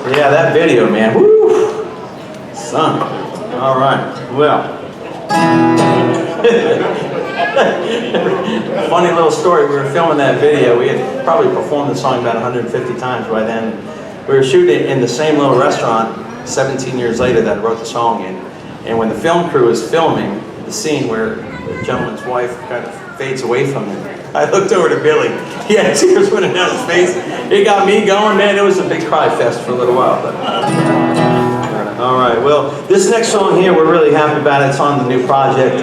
Yeah, that video, man. Woo! Son. All right. Well. Funny little story. We were filming that video. We had probably performed the song about 150 times by then. We were shooting in the same little restaurant 17 years later that I wrote the song in. And when the film crew was filming the scene where the gentleman's wife kind of fades away from him, I looked over to Billy. He had tears running down his face. It got me going, man. It was a big cry fest for a little while. But all right. Well, this next song here, we're really happy about it. It's on the new project.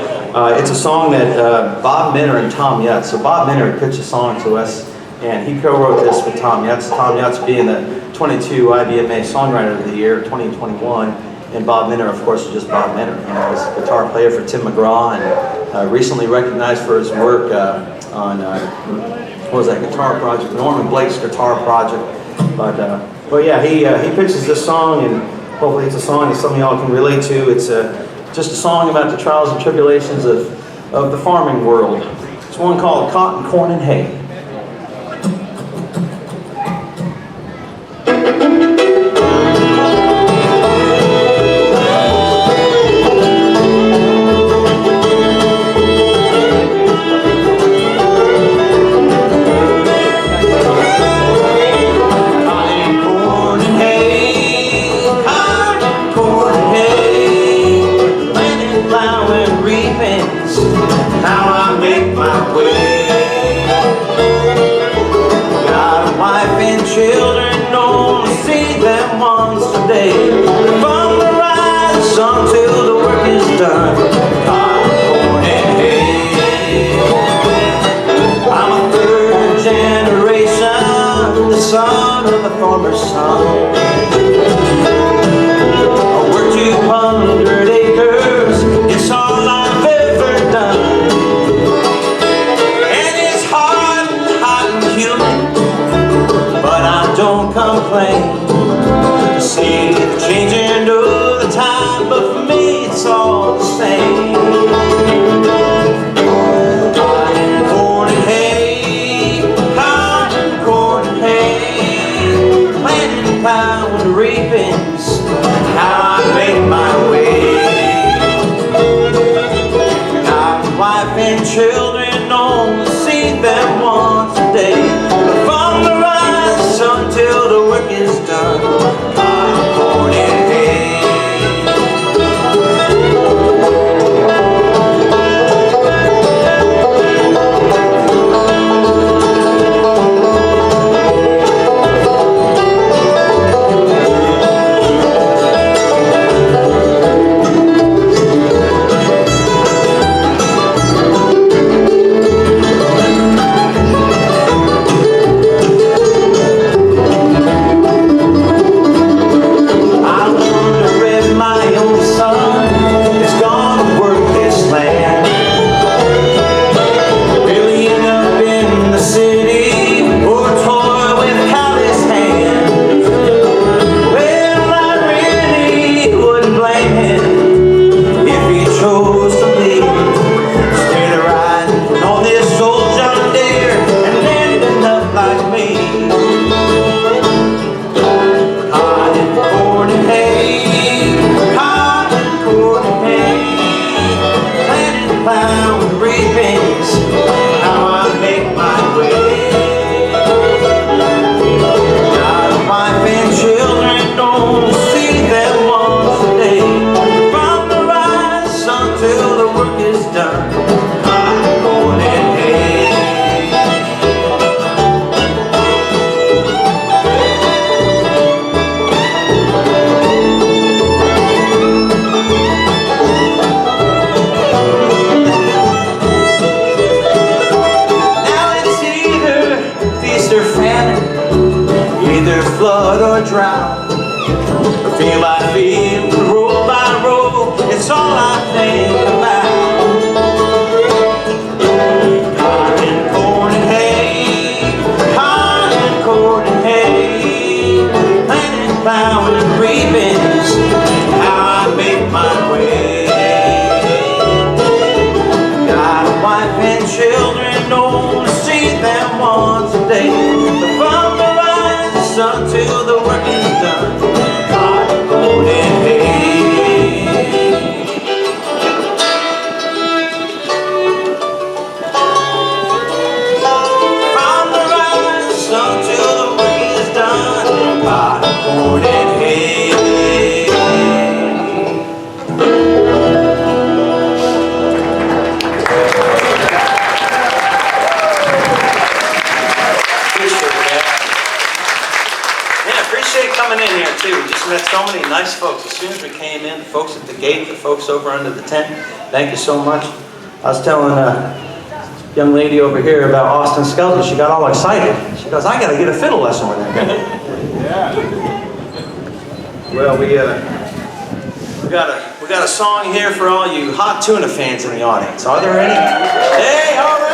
It's a song that Bob Minner and Tom Yutz. So Bob Minner pitched a song to us, and he co-wrote this with Tom Yutz. Tom Yutz being the 22 IBMA Songwriter of the Year 2021. And Bob Minner, of course, is just Bob Minner. You know, he's a guitar player for Tim McGraw, and recently recognized for his work on what was that guitar project? Norman Blake's guitar project. But yeah, he pitches this song, and hopefully it's a song that some of y'all can relate to. It's just a song about the trials and tribulations of the farming world. It's one called Cotton, Corn, and Hay. Son of a farmer's son. I work 200 acres, it's all I've ever done. And it's hard and humid, but I don't complain. To see the changing of the time, but for me it's all the same. Reapings, how I make my way. Got a wife and children, only see them once a day. From the rising sun till the work is done, I'm corn and hay. Flood or drought, feel by feel, row by row, it's all I think about. Cotton, corn, and hay, cotton, corn, and hay, planting, plowing, and reaping, how I make my way. Got a wife and children, only see them once a day. Sun till the work is done. appreciate coming in here too. We just met so many nice folks. As soon as we came in, the folks at the gate, the folks over under the tent, thank you so much. I was telling a young lady over here about Austin Skelton. She got all excited. She goes, I got to get a fiddle lesson with that guy. Yeah. Well, we got a song here for all you hot tuna fans in the audience. Are there any? Hey, all right.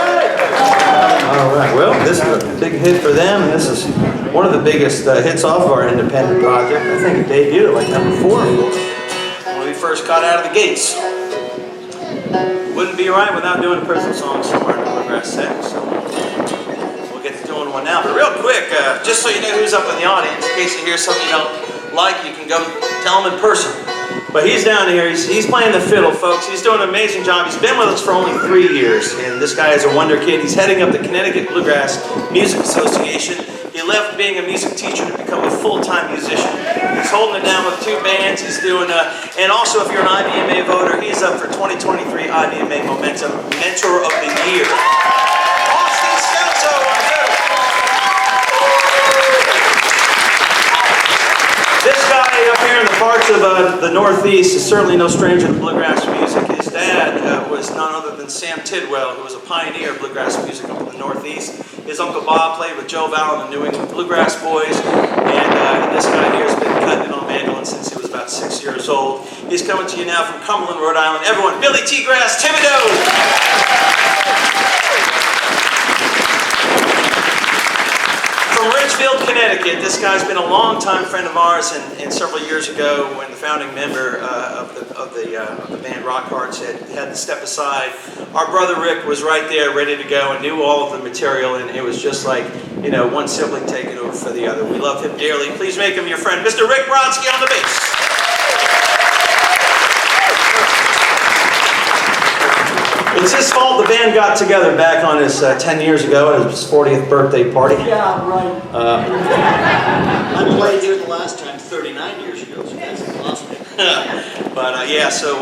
All right. Well, this is a big hit for them, and this is one of the biggest hits off of our independent project. I think it debuted at like number 4 when we first got out of the gates. Wouldn't be right without doing a personal song somewhere in the Bluegrass set. So we'll get to doing one now. But real quick, just so you know who's up in the audience, in case you hear something you don't like, you can go tell him in person. But he's down here, he's playing the fiddle, folks. He's doing an amazing job. He's been with us for only 3 years, and this guy is a wonder kid. He's heading up the Connecticut Bluegrass Music Association. He left being a music teacher to become a full-time musician. He's holding it down with 2 bands. He's doing, and also if you're an IBMA voter, he's up for 2023 IBMA Mentor of the Year. Austin Skelton on fiddle. This guy up here in the parts of the Northeast is certainly no stranger to bluegrass music. His dad was none other than Sam Tidwell, who was a pioneer of bluegrass music up in the Northeast. His Uncle Bob played with Joe Val and the New England Bluegrass Boys, and this guy here has been cutting it on mandolin since he was about 6 years old. He's coming to you now from Cumberland, Rhode Island. Everyone, Billy T. Grass Thibodeau! From Ridgefield, Connecticut. This guy's been a longtime friend of ours, and several years ago, when the founding member of the band Rock Hearts had to step aside, our brother Rick was right there, ready to go, and knew all of the material, and it was just like, you know, one sibling taking over for the other. We love him dearly. Please make him your friend, Mr. Rick Brodsky on the bass. It's his fault the band got together back on his 10 years ago at his 40th birthday party. Yeah, right. I played here the last time 39 years ago, so that's awesome. But yeah, so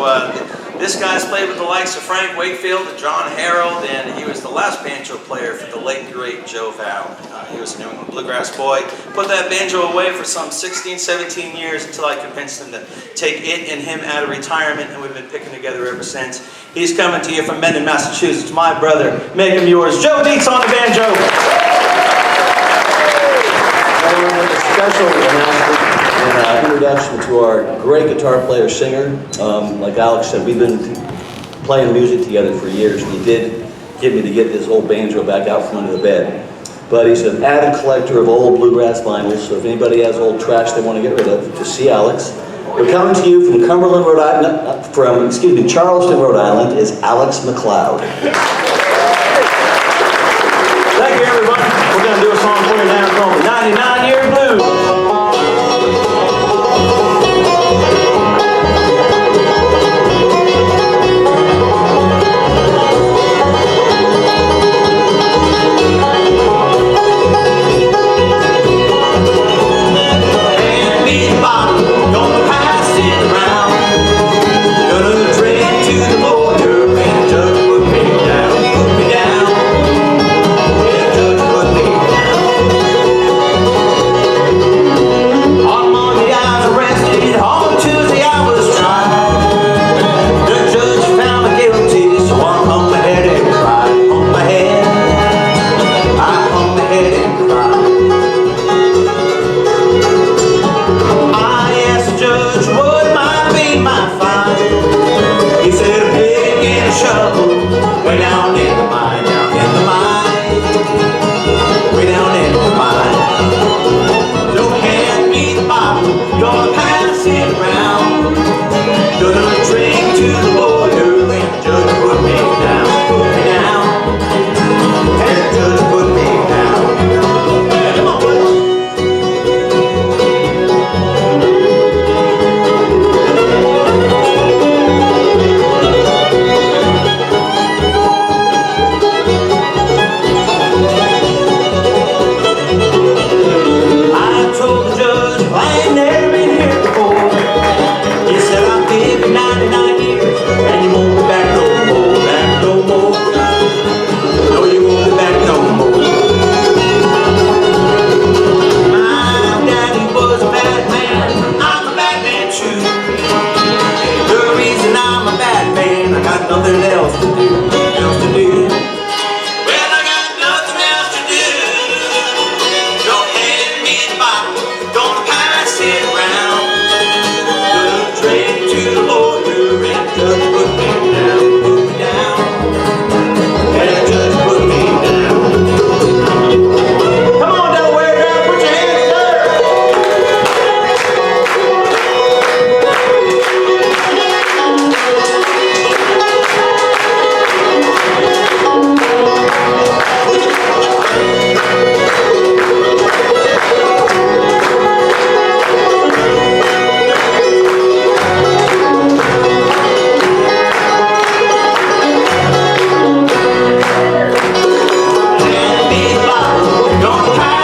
this guy's played with the likes of Frank Wakefield and John Harold, and he was the last banjo player for the late and great Joe Val. He was a New England Bluegrass boy. Put that banjo away for some 16, 17 years until I convinced him to take it and him out of retirement, and we've been picking together ever since. He's coming to you from Mendon, Massachusetts. My brother, make him yours, Joe Dietz on the banjo. A special announcement and introduction to our great guitar player singer. Like Alex said, we've been playing music together for years, and he did get me to get this old banjo back out from under the bed. But he's an avid collector of old bluegrass vinyls, so if anybody has old trash they want to get rid of, just see Alex. We're coming to you from Cumberland, Rhode Island, Charleston, Rhode Island, is Alex McLeod. Thank you, everybody. We're going to do a song for you now called 99 Year Blues. Gonna drink to the border and jug will pick down. Gonna pack